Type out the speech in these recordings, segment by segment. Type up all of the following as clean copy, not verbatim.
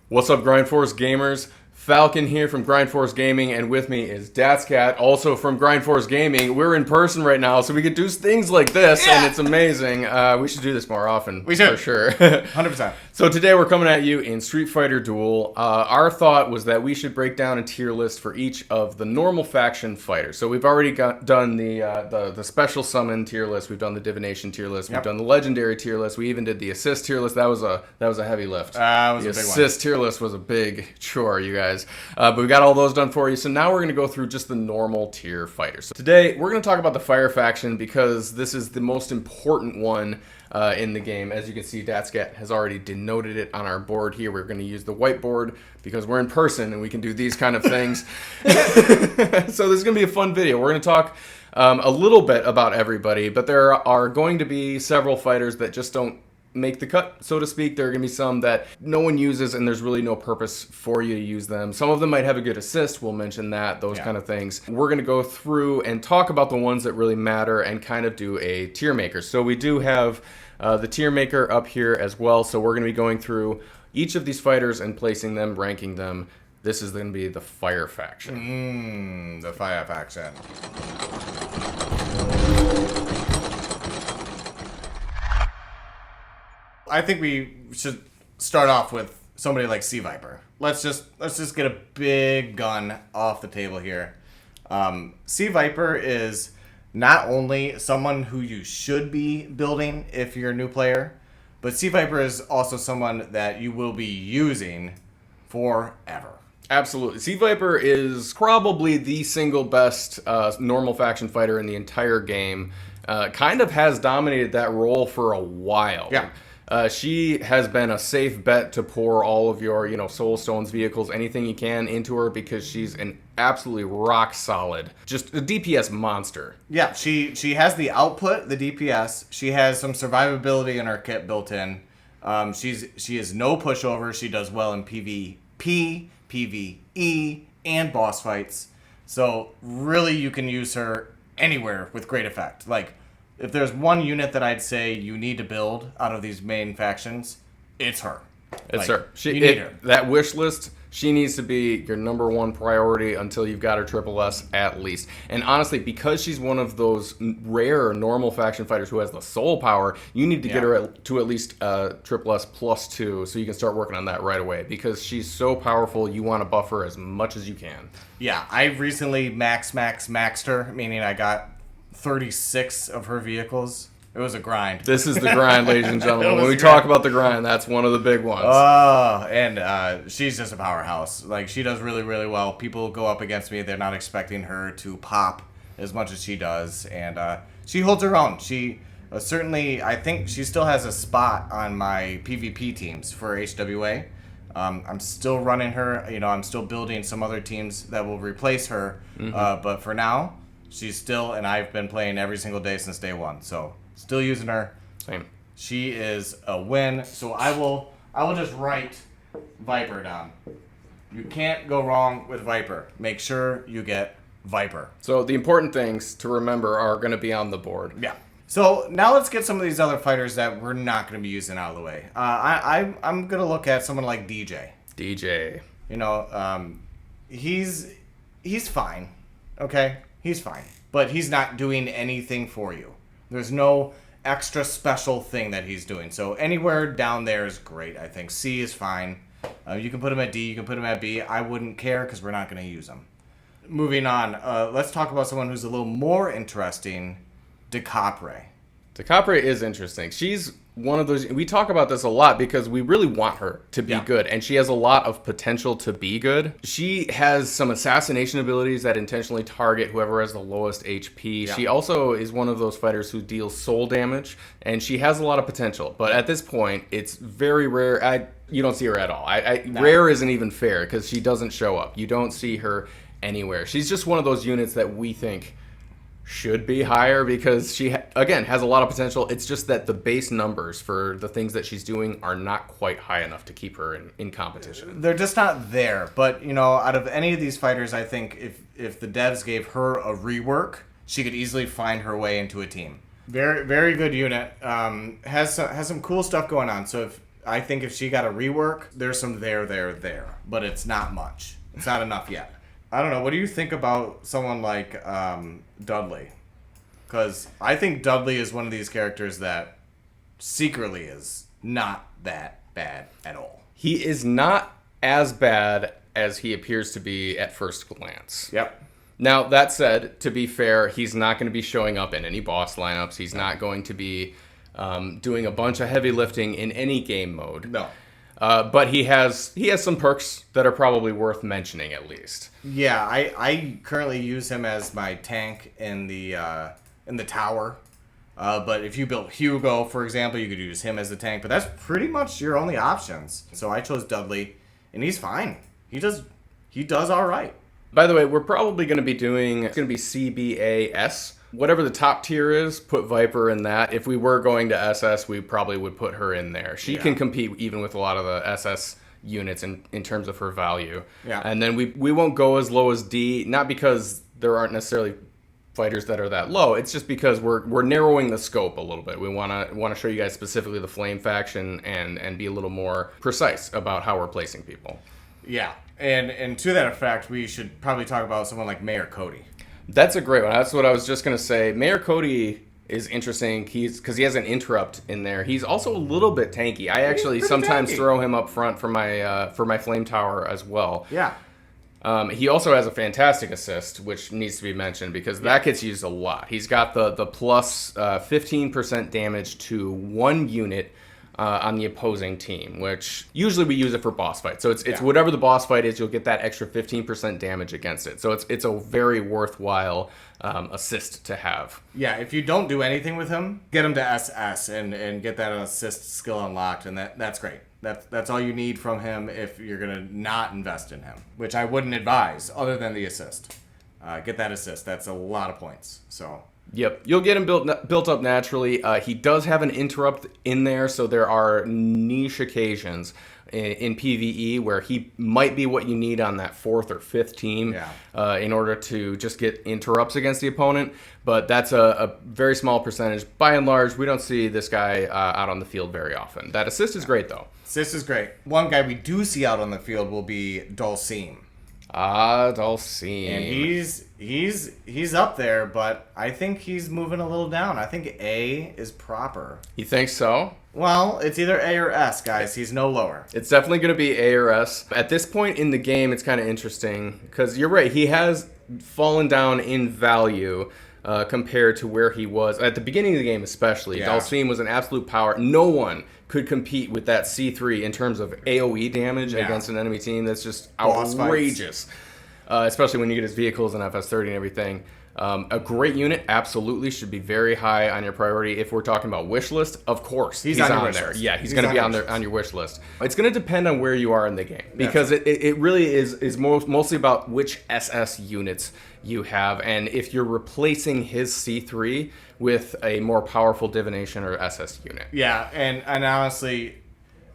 What's up, Grindforce gamers? Falcon here from Grindforce Gaming, and with me is Datskat, also from Grindforce Gaming. We're in person right now, so we could do things like this, and it's amazing. We should do this more often. We should. For sure. 100%. So today we're coming at you in Street Fighter Duel. Our thought was that we should break down a tier list for each of the normal faction fighters. So we've already done the special summon tier list. We've done the divination tier list. We've done the legendary tier list. We even did the assist tier list. That was a heavy lift. It was the a big assist tier list was a big chore, you guys. But we got all those done for you. So now we're going to go through just the normal tier fighters. So today we're going to talk about the fire faction because this is the most important one in the game. As you can see, Datskat has already denoted it on our board here. We're going to use the whiteboard because we're in person and we can do these kind of things. So this is going to be a fun video. We're going to talk a little bit about everybody, but there are going to be several fighters that just don't make the cut, so to speak. There are going to be some that no one uses and there's really no purpose for you to use them. Some of them might have a good assist. We'll mention that, those kind of things. We're going to go through and talk about the ones that really matter and kind of do a tier maker. So we do have the tier maker up here as well. So we're going to be going through each of these fighters and placing them, ranking them. This is going to be the fire faction. The fire faction. I think we should start off with somebody like Sea Viper. Let's just get a big gun off the table here. Sea Viper is not only someone who you should be building if you're a new player, but Sea Viper is also someone that you will be using forever. Absolutely. Sea Viper is probably the single best normal faction fighter in the entire game. Kind of has dominated that role for a while. Yeah. She has been a safe bet to pour all of your, Soul Stones, vehicles, anything you can into her because she's an absolutely rock solid, just a DPS monster. Yeah, she has the output, the DPS. She has some survivability in her kit built in. She is no pushover. She does well in PvP, PvE, and boss fights. So really, you can use her anywhere with great effect. Like, if there's one unit that I'd say you need to build out of these main factions, it's her. It's her. You need her. That wish list, she needs to be your number one priority until you've got her triple S at least. And honestly, because she's one of those rare normal faction fighters who has the soul power, you need to get her to at least triple S +2 so you can start working on that right away. Because she's so powerful, you want to buff her as much as you can. Yeah, I recently maxed her, meaning I got 36 of her vehicles. It was a grind. This is the grind, ladies and gentlemen. When we talk about the grind, that's one of the big ones. And she's just a powerhouse. Like, she does really, really well. People go up against me. They're not expecting her to pop as much as she does. And she holds her own. She certainly, I think she still has a spot on my PvP teams for HWA. I'm still running her. I'm still building some other teams that will replace her. But for now, she's still, and I've been playing every single day since day one. So still using her. Same. She is a win. So I will just write Viper down. You can't go wrong with Viper. Make sure you get Viper. So the important things to remember are going to be on the board. Yeah. So now let's get some of these other fighters that we're not going to be using out of the way. I'm going to look at someone like Dee Jay. Dee Jay. He's fine. Okay? He's fine. But he's not doing anything for you. There's no extra special thing that he's doing. So anywhere down there is great, I think. C is fine. You can put him at D. You can put him at B. I wouldn't care because we're not going to use him. Moving on. Let's talk about someone who's a little more interesting. DeCapre. DeCapre is interesting. She's one of those, we talk about this a lot because we really want her to be good, and she has a lot of potential to be good. She has some assassination abilities that intentionally target whoever has the lowest HP. She also is one of those fighters who deals soul damage, and she has a lot of potential. But at this point, it's very rare. You don't see her at all. Rare isn't even fair because she doesn't show up. You don't see her anywhere. She's just one of those units that we think should be higher because she, again, has a lot of potential. It's just that the base numbers for the things that she's doing are not quite high enough to keep her in competition. They're just not there. But, out of any of these fighters, I think if the devs gave her a rework, she could easily find her way into a team. Very, very good unit. Has some cool stuff going on. So if I think if she got a rework, there's some there, but it's not much. It's not enough yet. I don't know. What do you think about someone like Dudley? Because I think Dudley is one of these characters that secretly is not that bad at all. He is not as bad as he appears to be at first glance. Yep. Now, that said, to be fair, he's not going to be showing up in any boss lineups. He's not going to be doing a bunch of heavy lifting in any game mode. No. But he has some perks that are probably worth mentioning at least. Yeah, I currently use him as my tank in the tower. But if you built Hugo, for example, you could use him as the tank. But that's pretty much your only options. So I chose Dudley, and he's fine. He does all right. By the way, we're probably going to be doing, it's going to be CBAS. Whatever the top tier is, put Viper in that. If we were going to SS, we probably would put her in there. She can compete even with a lot of the SS units in terms of her value. Yeah. And then we won't go as low as D, not because there aren't necessarily fighters that are that low. It's just because we're narrowing the scope a little bit. We want to show you guys specifically the Flame faction and be a little more precise about how we're placing people. Yeah. And to that effect, we should probably talk about someone like Mayor Cody. That's a great one. That's what I was just going to say. Mayor Cody is interesting because he has an interrupt in there. He's also a little bit tanky. I actually sometimes throw him up front for my flame tower as well. Yeah. He also has a fantastic assist, which needs to be mentioned because that gets used a lot. He's got the plus 15% damage to one unit on the opposing team, which usually we use it for boss fights. So it's whatever the boss fight is, you'll get that extra 15% damage against it. So it's a very worthwhile assist to have. Yeah, if you don't do anything with him, get him to SS and get that assist skill unlocked, and that's great. That's all you need from him if you're going to not invest in him, which I wouldn't advise other than the assist. Get that assist. That's a lot of points. So... Yep, you'll get him built up naturally. He does have an interrupt in there, so there are niche occasions in PvE where he might be what you need on that 4th or 5th team in order to just get interrupts against the opponent. But that's a very small percentage. By and large, we don't see this guy out on the field very often. That assist is great, though. Assist is great. One guy we do see out on the field will be Dhalsim. Dhalsim. And he's up there, but I think he's moving a little down. I think A is proper. You think so? Well, it's either A or S, guys. He's no lower. It's definitely going to be A or S. At this point in the game, it's kind of interesting because you're right. He has fallen down in value compared to where he was at the beginning of the game, especially. Yeah. Dhalsim was an absolute power. No one could compete with that C3 in terms of AoE damage against an enemy team. That's just outrageous. Especially when you get his vehicles and FS30 and everything. A great unit absolutely should be very high on your priority. If we're talking about wish list, of course he's on your wish there. List. Yeah, he's going to be on your wish list. It's going to depend on where you are in the game because it really is mostly about which SS units you have and if you're replacing his C3 with a more powerful divination or SS unit. Yeah, and honestly,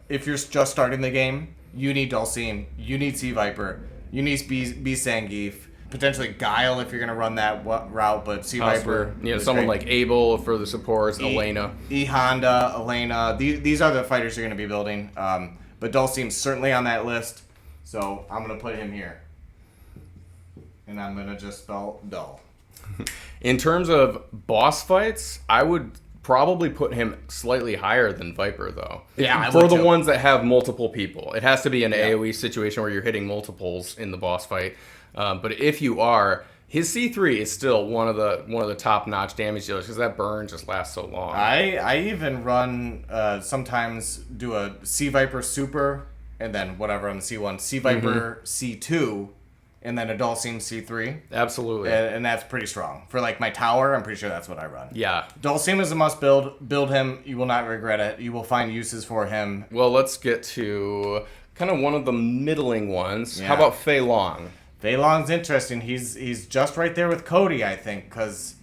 if you're just starting the game, you need Dhalsim, you need Sea Viper, you need B Zangief, potentially Guile if you're going to run that route, but Sea Viper. Someone like Abel for the supports, Elena. Honda, Elena. These are the fighters you're going to be building. But Dhalsim's certainly on that list, so I'm going to put him here. And I'm going to just spell dull. In terms of boss fights, I would probably put him slightly higher than Viper, though. Yeah, for the ones that have multiple people. It has to be an AoE situation where you're hitting multiples in the boss fight. But if you are, his C3 is still one of the top-notch damage dealers because that burn just lasts so long. I even run sometimes do a Sea Viper Super and then whatever on the C1, Sea Viper C2. And then a Dhalsim C3. Absolutely. And that's pretty strong. For like my tower, I'm pretty sure that's what I run. Yeah. Dhalsim is a must build. Build him. You will not regret it. You will find uses for him. Well, let's get to kind of one of the middling ones. Yeah. How about Fei Long? Fei Long's interesting. He's just right there with Cody, I think, because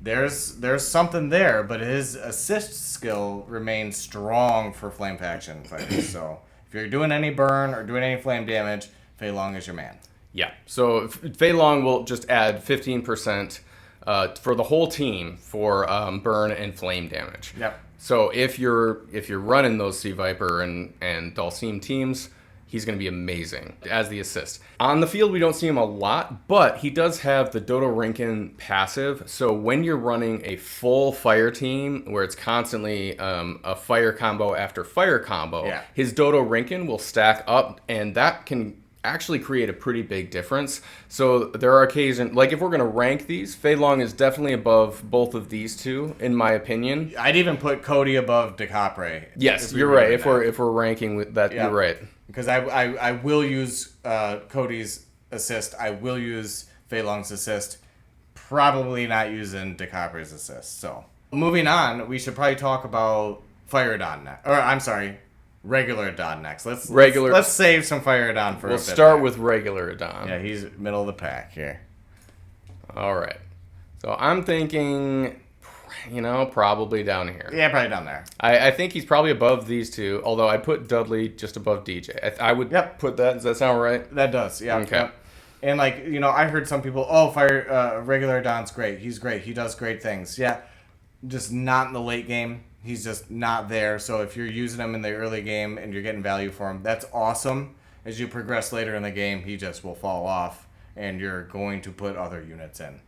there's something there, but his assist skill remains strong for flame faction fighters. So if you're doing any burn or doing any flame damage, Fei Long is your man. Yeah, so Fei Long will just add 15% for the whole team for burn and flame damage. Yep. So if you're running those Sea Viper and Dhalsim teams, he's going to be amazing as the assist. On the field, we don't see him a lot, but he does have the Dodo Rinkin passive. So when you're running a full fire team where it's constantly a fire combo after fire combo, his Dodo Rinkin will stack up, and that can actually create a pretty big difference. So there are occasions, like if we're going to rank these, Fei Long is definitely above both of these two, in my opinion. I'd even put Cody above DeCapre. Yes, you're right. If we're ranking with that, you're right. Because I will use Cody's assist. I will use Fei Long's assist. Probably not using DeCapre's assist. So moving on, we should probably talk about Fire Adon next. Or I'm sorry, regular Adon next. Let's save some Fire Adon for a bit. We'll start with regular Adon. Yeah, he's middle of the pack here. All right. So I'm thinking, probably down here. Yeah, probably down there. I think he's probably above these two, although I put Dudley just above DJ. I would put that. Does that sound right? That does, yeah. Okay. Yep. And I heard some people, regular Adon's great. He's great. He does great things. Yeah, just not in the late game. He's just not there. So if you're using him in the early game and you're getting value for him, that's awesome. As you progress later in the game, he just will fall off, and you're going to put other units in.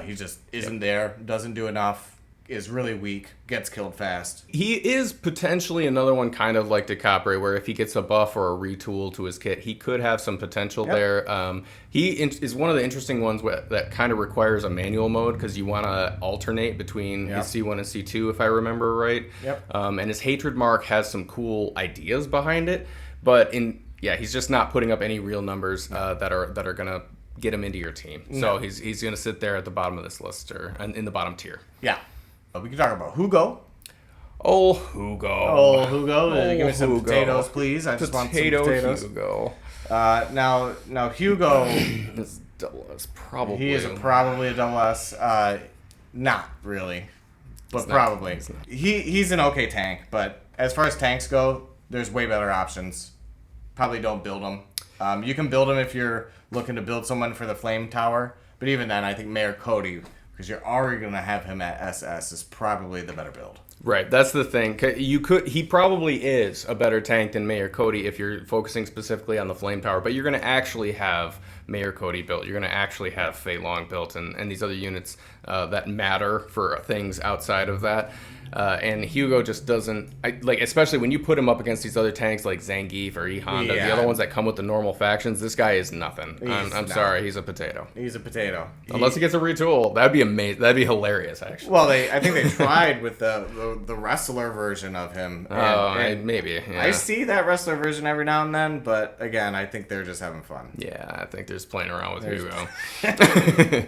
He just isn't there, doesn't do enough, is really weak, gets killed fast. He is potentially another one kind of like DeCapre, where if he gets a buff or a retool to his kit, he could have some potential there. He is one of the interesting ones that kind of requires a manual mode, because you want to alternate between his C1 and C2, if I remember right. And his Hatred Mark has some cool ideas behind it, but he's just not putting up any real numbers that are going to get him into your team. So he's going to sit there at the bottom of this list, or in the bottom tier. Yeah. We can talk about Hugo. Oh, Hugo. Give me some potatoes, please. I just want some potatoes. Hugo. Now Hugo is double S, probably. He is probably a double S. Not really, but probably. He's an okay tank, but as far as tanks go, there's way better options. Probably don't build them. You can build them if you're looking to build someone for the Flame Tower, but even then, I think Mayor Cody, because you're already going to have him at SS, is probably the better build. Right, that's the thing. He probably is a better tank than Mayor Cody if you're focusing specifically on the Flame Tower, but you're going to actually have Mayor Cody built. You're going to actually have Fei Long built, and these other units that matter for things outside of that. And Hugo just doesn't, especially when you put him up against these other tanks like Zangief or E-Honda, the other ones that come with the normal factions, this guy is nothing. I'm sorry, he's a potato. He's a potato. Unless he gets a retool, that'd be amazing. That'd be hilarious, actually. Well, I think they tried with the wrestler version of him. Maybe. Yeah. I see that wrestler version every now and then, but again, I think they're just having fun. Yeah, I think they're just playing around with Hugo.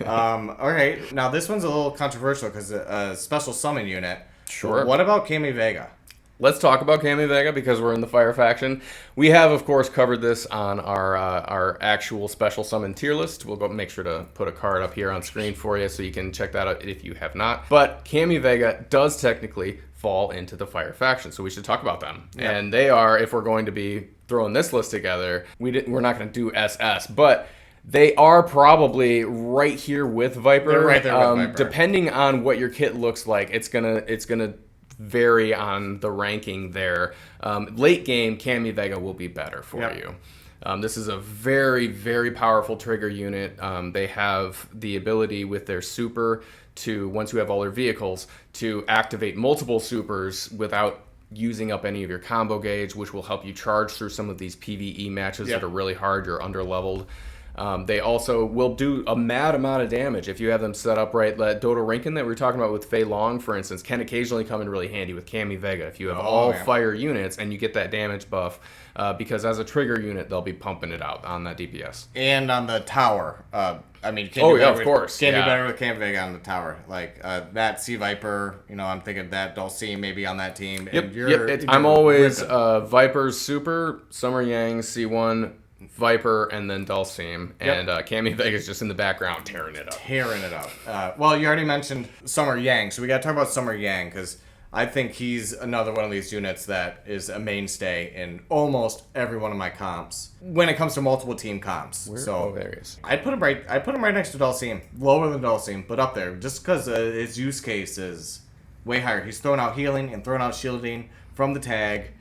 All right, now this one's a little controversial because a special summon unit. Sure. What about Cammy Vega? Let's talk about Cammy Vega because we're in the Fire faction. We have, of course, covered this on our actual special summon tier list. We'll go make sure to put a card up here on screen for you so you can check that out if you have not. But Cammy Vega does technically fall into the Fire faction, so we should talk about them. Yep. And they are, if we're going to be throwing this list together, we're not going to do SS, but they are probably right here with Viper. They're right there with Viper. Depending on what your kit looks like, it's gonna vary on the ranking there. Late game, Cammy Vega will be better for you. This is a very, very powerful trigger unit. They have the ability with their super to, once you have all their vehicles, to activate multiple supers without using up any of your combo gauge, which will help you charge through some of these PvE matches that are really hard. You're under-leveled. They also will do a mad amount of damage if you have them set up right. That Dodo Rinkin that we were talking about with Fei Long, for instance, can occasionally come in really handy with Cammy Vega if you have fire units and you get that damage buff, because as a trigger unit, they'll be pumping it out on that DPS. And on the tower. Of course. Can be better with Cammy Vega on the tower. Like that Sea Viper, I'm thinking that Dhalsim maybe on that team. And I'm always Viper's Super, Summer Yang, C1, Viper, and then Dhalsim, and Cammy Vega's just in the background tearing it up. Well, you already mentioned Summer Yang, so we got to talk about Summer Yang because I think he's another one of these units that is a mainstay in almost every one of my comps when it comes to multiple team comps. There he is. I put him right next to Dhalsim, lower than Dhalsim, but up there just because his use case is way higher. He's throwing out healing and throwing out shielding from the tag.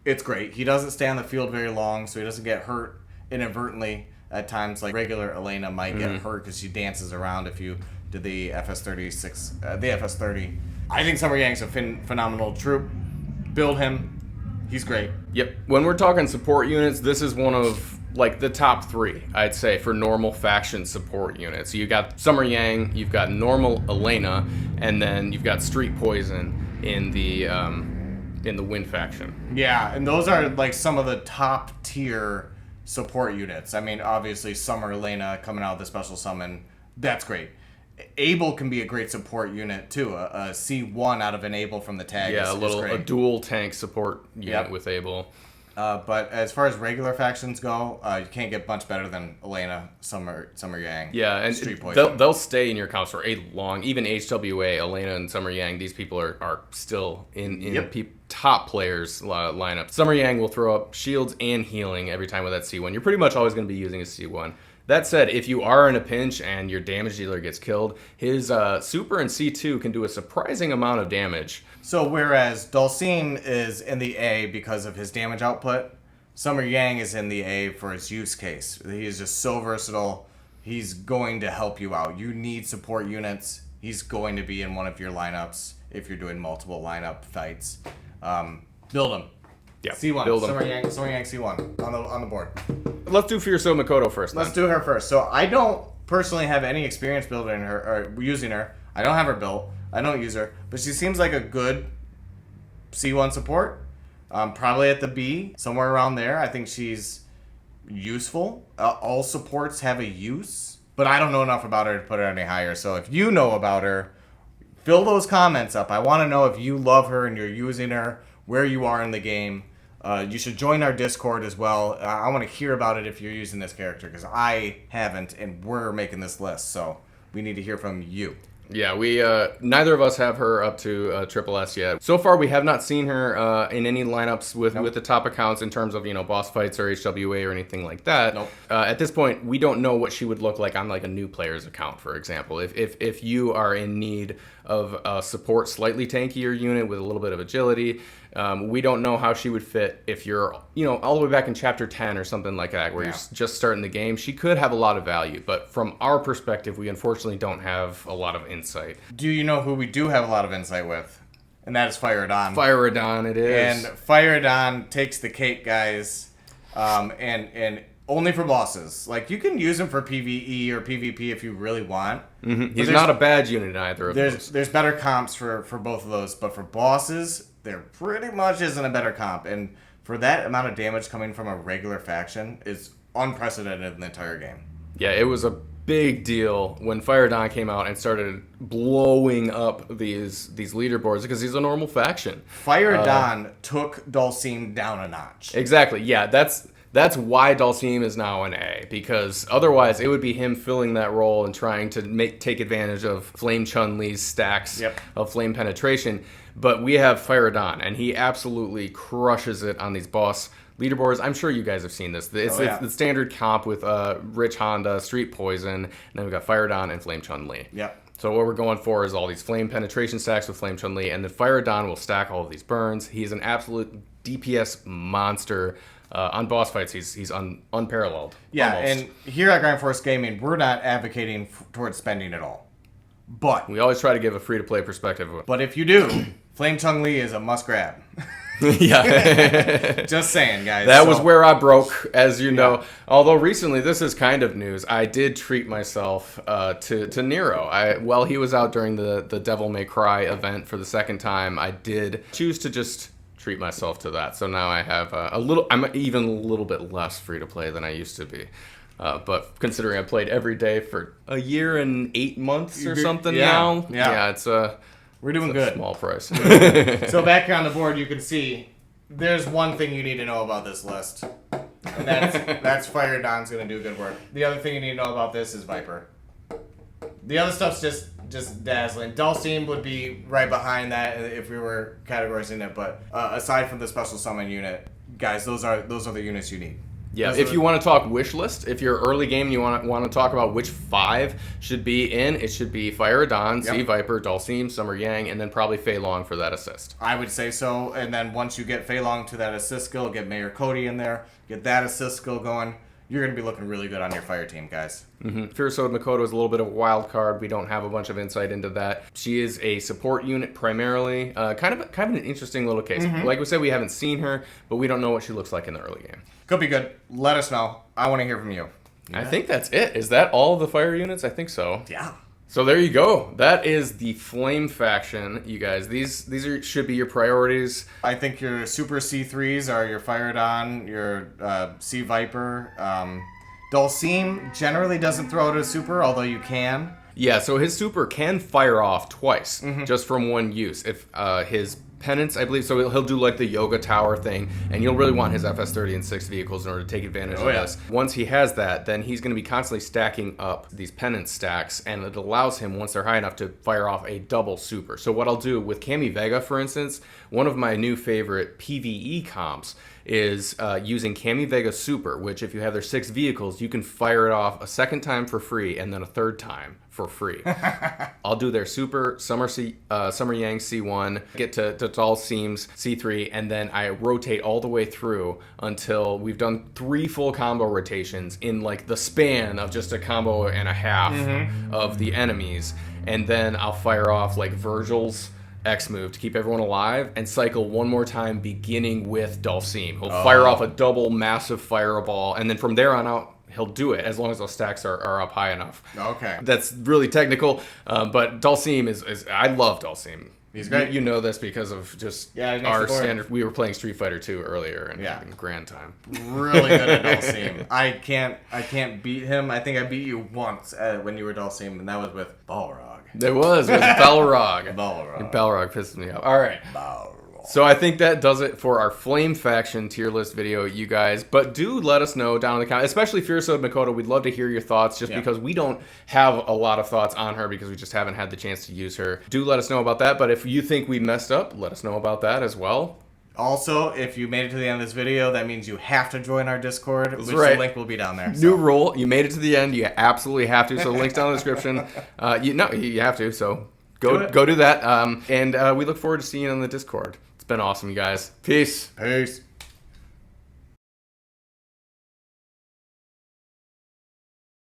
It's great. He doesn't stay on the field very long, so he doesn't get hurt inadvertently at times. Like regular Elena might get hurt because she dances around if you did the FS36, the FS30. I think Summer Yang's a phenomenal troop. Build him. He's great. Yep. When we're talking support units, this is one of like the top 3, I'd say, for normal faction support units. You got Summer Yang, you've got normal Elena, and then you've got Street Poison in the Wind faction. Yeah, and those are like some of the top tier support units. I mean, obviously Summer Elena coming out of the special summon, that's great. Abel can be a great support unit too. A C1 out of an Abel from the tag. Yeah, is great. a dual tank support unit with Abel. But as far as regular factions go, you can't get much better than Elena, Summer Yang. Yeah, and Street Poison. they'll stay in your accounts for a long. Even HWA, Elena and Summer Yang, these people are still in top players lineup. Summer Yang will throw up shields and healing every time with that C1. You're pretty much always going to be using a C1. That said, if you are in a pinch and your damage dealer gets killed, his Super and C2 can do a surprising amount of damage. So whereas Dhalsim is in the A because of his damage output, Summer Yang is in the A for his use case. He is just so versatile. He's going to help you out. You need support units. He's going to be in one of your lineups if you're doing multiple lineup fights. Build him. Yeah, C1. build him. Summer Yang C1 on the board. Let's do Furisode Makoto first. Let's do her first. So I don't personally have any experience building her or using her. I don't have her built. I don't use her, but she seems like a good C1 support. Probably at the B, somewhere around there. I think she's useful. All supports have a use, but I don't know enough about her to put her any higher. So if you know about her, fill those comments up. I want to know if you love her and you're using her, where you are in the game. You should join our Discord as well. I want to hear about it if you're using this character, because I haven't, and we're making this list, so we need to hear from you. Yeah, we neither of us have her up to Triple S yet. So far, we have not seen her in any lineups with the top accounts in terms of boss fights or HWA or anything like that. Nope. At this point, we don't know what she would look like on like a new player's account, for example. If you are in need of a support slightly tankier unit with a little bit of agility, we don't know how she would fit if you're all the way back in chapter 10 or something like that, where you're just starting the game. She could have a lot of value, but from our perspective, we unfortunately don't have a lot of insight. Do you know who we do have a lot of insight with? And that is Fire Adon. Fire Adon, it is. And Fire Adon takes the cake, guys, and only for bosses. Like, you can use him for PvE or PvP if you really want. Mm-hmm. He's not a bad unit in either of those. There's better comps for both of those, but for bosses, there pretty much isn't a better comp. And for that amount of damage coming from a regular faction is unprecedented in the entire game. Yeah, it was a big deal when Fire Adon came out and started blowing up these leaderboards because he's a normal faction. Fire Adon took Dhalsim down a notch. Exactly. Yeah, that's why Dhalsim is now an A, because otherwise it would be him filling that role and trying to take advantage of Flame Chun-Li's stacks of flame penetration. But we have Fire Adon, and he absolutely crushes it on these boss leaderboards. I'm sure you guys have seen this. It's the standard comp with Rich Honda, Street Poison, and then we've got Fire Adon and Flame Chun-Li. Yep. So what we're going for is all these flame penetration stacks with Flame Chun-Li, and then Fire Adon will stack all of these burns. He's an absolute DPS monster. On boss fights, he's unparalleled. Yeah, almost. and here at Grind Force Gaming, we're not advocating towards spending at all. But we always try to give a free-to-play perspective. But if you do, Flame Chun-Li is a must-grab. Yeah. Just saying, guys. That was where I broke, as you know. Although recently, this is kind of news. I did treat myself to Nero. While he was out during the Devil May Cry event for the second time, I did choose to just treat myself to that. So now I have I'm even a little bit less free to play than I used to be. But considering I played every day for a year and 8 months or something now, it's we're doing good. Small price. So back here on the board, you can see there's one thing you need to know about this list, and that's Fire Adon's going to do good work. The other thing you need to know about this is Viper. The other stuff's just dazzling. Dhalsim would be right behind that if we were categorizing it, but aside from the special summon unit, guys, those are the units you need. Yeah, if you want to talk wish list, if you're early game and you want to talk about which 5 should be in, it should be Fire Adon, Sea Viper, Dhalsim, Summer Yang, and then probably Fei Long for that assist. I would say so. And then once you get Fei Long to that assist skill, get Mayor Cody in there, get that assist skill going, you're going to be looking really good on your fire team, guys. Furisode Makoto is a little bit of a wild card. We don't have a bunch of insight into that. She is a support unit primarily. Kind of an interesting little case. Like we said, we haven't seen her, but we don't know what she looks like in the early game. Could be good. Let us know. I want to hear from you. I think that's it. Is that all of the fire units? I think so. Yeah. So there you go. That is the Flame faction, you guys. These should be your priorities. I think your Super C3s are your Fire Adon, your Sea Viper. Dhalsim generally doesn't throw out a super, although you can. Yeah, so his super can fire off twice, just from one use. If his penance, I believe, so he'll do like the yoga tower thing, and you'll really want his FS30 and 6 vehicles in order to take advantage of this. Once he has that, then he's going to be constantly stacking up these penance stacks, and it allows him, once they're high enough, to fire off a double super. So what I'll do with Cammy Vega, for instance, one of my new favorite PvE comps is using Cammy Vega Super, which if you have their 6 vehicles, you can fire it off a second time for free and then a third time for free. I'll do their Super, Summer Yang C1, get to Dhalsim's C3, and then I rotate all the way through until we've done 3 full combo rotations in like the span of just a combo and a half of the enemies. And then I'll fire off like Virgil's X move to keep everyone alive and cycle one more time beginning with Dhalsim. He'll fire off a double massive fireball, and then from there on out he'll do it as long as those stacks are up high enough. Okay. That's really technical, but Dhalsim is I love Dhalsim. He's great. You know this because of just our standard. We were playing Street Fighter 2 earlier and having a grand time. Really good at Dhalsim. I can't beat him. I think I beat you once when you were Dhalsim, and that was with Balrog. It was Balrog. Balrog. Balrog pissed me off. All right. Balrog. So I think that does it for our Flame faction tier list video, you guys. But do let us know down in the comments, especially Furisode Makoto. We'd love to hear your thoughts, just because we don't have a lot of thoughts on her because we just haven't had the chance to use her. Do let us know about that. But if you think we messed up, let us know about that as well. Also, if you made it to the end of this video, that means you have to join our Discord, That's which right. the link will be down there. New rule. You made it to the end. You absolutely have to. So the link's down in the description. You have to. So go do that. And we look forward to seeing you on the Discord. It's been awesome, you guys. Peace. Peace.